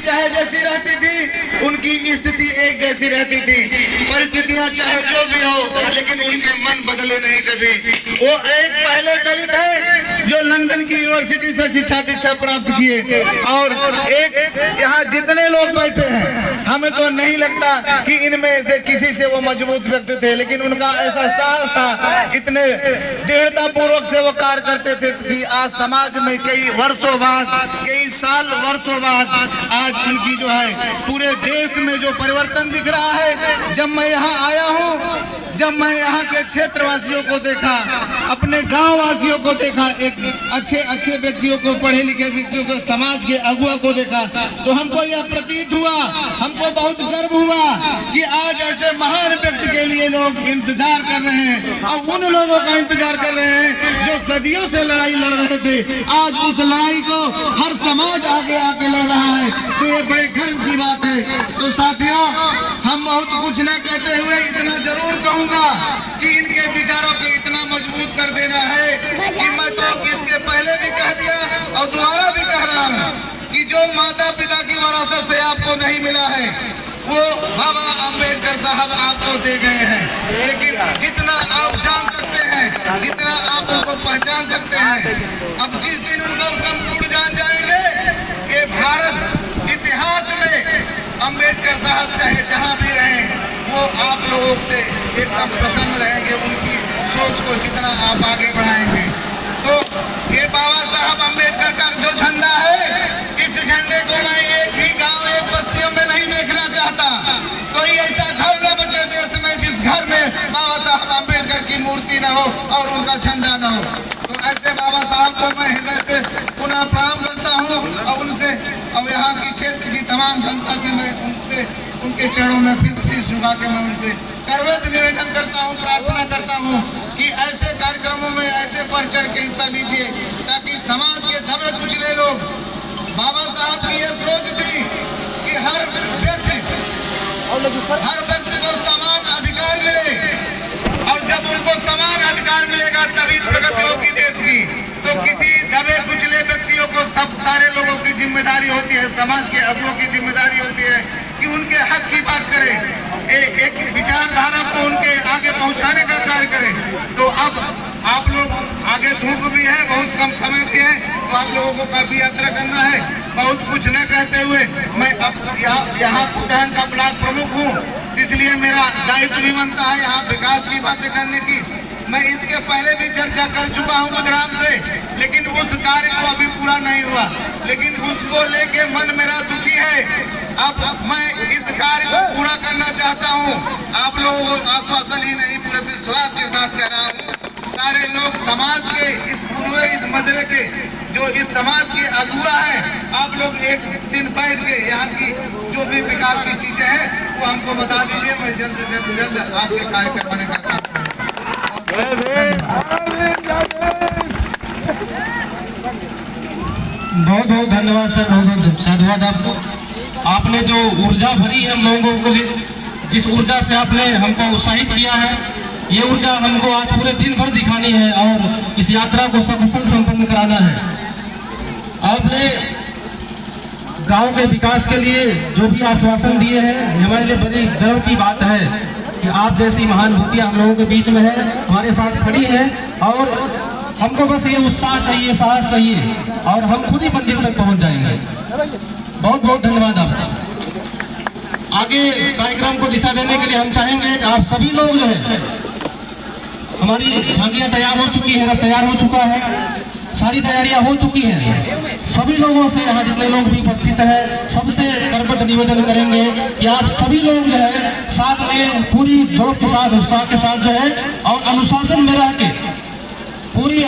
चाहे जैसी रहती थी, उनकी स्थिति एक जैसी रहती थी। परिस्थितियां चाहे जो भी हो, लेकिन उनके मन बदले नहीं कभी। वो एक पहले दलित है जो लंदन की यूनिवर्सिटी से दीक्षा प्राप्त किए, और एक यहाँ जितने लोग बैठे हैं, हमें तो नहीं लगता कि इनमें से किसी से वो मजबूत व्यक्ति थे, लेकिन उनका ऐसा साहस था, इतने दृढ़ता पूर्वक से वो कार्य करते थे कि आज समाज में कई वर्षों बाद, कई साल वर्षों बाद आज उनकी जो है पूरे देश में जो परिवर्तन दिख रहा है। जब मैं यहाँ आया हूँ, जब मैं यहाँ के क्षेत्रवासियों को देखा, अपने गांव वासियों को देखा, एक अच्छे व्यक्तियों को, पढ़े लिखे व्यक्तियों को, समाज के अगुआ को देखा, तो हमको यह प्रतीत हुआ, हमको बहुत गर्व हुआ कि आज ऐसे महान व्यक्ति के लिए लोग इंतजार कर रहे हैं, और उन लोगों का इंतजार कर रहे हैं जो सदियों से लड़ाई लड़ रहे थे। आज उस लड़ाई को हर समाज आगे आके लड़ रहा है, तो ये बड़े गर्व की बात है। तो साथियों, हम बहुत कुछ न कहते हुए इतना जरूर कहूंगा कि इनके विचारों को इतना मजबूत कर देना है कि मैं तो इसके पहले भी कह दिया और दोबारा भी कह रहा हूँ कि जो माता पिता की विरासत से आपको नहीं मिला है, वो बाबा अम्बेडकर साहब आपको दे गए हैं। लेकिन जितना आप जान सकते हैं, जितना आप उनको पहचान सकते हैं, अब जिस दिन उनको संपूर्ण जान जाएंगे, ये भारत इतिहास में अम्बेडकर साहब चाहे जहां भी रहें, वो आप लोगों से एकदम प्रसन्न रहेंगे, उनकी सोच को जितना आप आगे बढ़ाएंगे। तो ये बाबा साहब अम्बेडकर का जो झंडा है, इस झंडे को मैं एक ही गांव, एक बस्तियों में नहीं देखना चाहता। कोई ऐसा घर न बचे देश में जिस घर में बाबा साहब अम्बेडकर की मूर्ति न हो और उनका झंडा न हो। तो ऐसे बाबा साहब को मैं हृदय से पुनः प्रणाम करता हूँ, और उनसे और यहाँ की क्षेत्र की तमाम जनता से मैं उनके चरणों में फिर शीश झुका के मैं उनसे करवत निवेदन करता हूँ, प्रार्थना करता हूँ कि ऐसे कार्यक्रमों में ऐसे बढ़ चढ़ के हिस्सा लीजिए, ताकि समाज के दबे कुचले लोग, बाबा साहब की यह सोच थी कि हर व्यक्ति को समान अधिकार मिले, और जब उनको समान अधिकार मिलेगा तभी प्रगति होगी देश की। तो किसी दबे कुचले व्यक्तियों को सब सारे लोगों की जिम्मेदारी होती है, समाज के अगुओं की जिम्मेदारी होती है कि उनके हक की बात करें, एक विचारधारा को उनके आगे पहुंचाने का कार्य करें। तो अब आप लोग आगे, धूप भी है, बहुत कम समय भी है, तो आप लोगों को काफी यात्रा करना है। बहुत कुछ न कहते हुए मैं अब यहाँ कुटहन का ब्लॉक प्रमुख हूँ, इसलिए मेरा दायित्व भी बनता है यहाँ विकास की बातें करने की। मैं इसके पहले भी चर्चा कर चुका हूँ बुधराम से, लेकिन उस कार्य को अभी पूरा नहीं हुआ, लेकिन उसको लेके मन मेरा दुखी है। अब मैं इस कार्य को पूरा करना चाहता हूँ। आप लोगों को आश्वासन ही नहीं, पूरे विश्वास के साथ कह रहा हूँ, सारे लोग समाज के इस पूर्वे, इस मजरे के जो इस समाज के अगुआ है, आप लोग एक दिन बैठ के यहाँ की जो भी विकास की चीजें हैं वो हमको बता दीजिए, मैं जल्द से जल्द आपके कार्य करवाने का काम करूँगा। बहुत बहुत धन्यवाद सर, बहुत बहुत साधुवाद आपको। आपने जो ऊर्जा भरी है हम लोगों को, जिस ऊर्जा से आपने हमको उत्साहित किया है, ये ऊर्जा हमको आज पूरे दिन भर दिखानी है और इस यात्रा को सकुशल संपन्न कराना है। आपने गांव के विकास के लिए जो भी आश्वासन दिए हैं, हमारे लिए बड़ी गर्व की बात है कि आप जैसी महानुभूतियां हम लोगों के बीच में है, हमारे साथ खड़ी है, और हमको बस ये उत्साह चाहिए, साहस चाहिए, और हम खुद ही मंजिल तक पहुंच जाएंगे। बहुत बहुत धन्यवाद आपका। आगे कार्यक्रम को दिशा देने के लिए हम चाहेंगे कि आप सभी लोग जो है, हमारी झांकियां तैयार हो चुकी है, तैयार हो चुका है, सारी तैयारियां हो चुकी हैं। सभी लोगों से, यहाँ जितने लोग भी उपस्थित हैं, सबसे करबद्ध निवेदन करेंगे कि आप सभी लोग जो है साथ में पूरी जोश के साथ, उत्साह के साथ जो है, और अनुशासन में रह के पूरी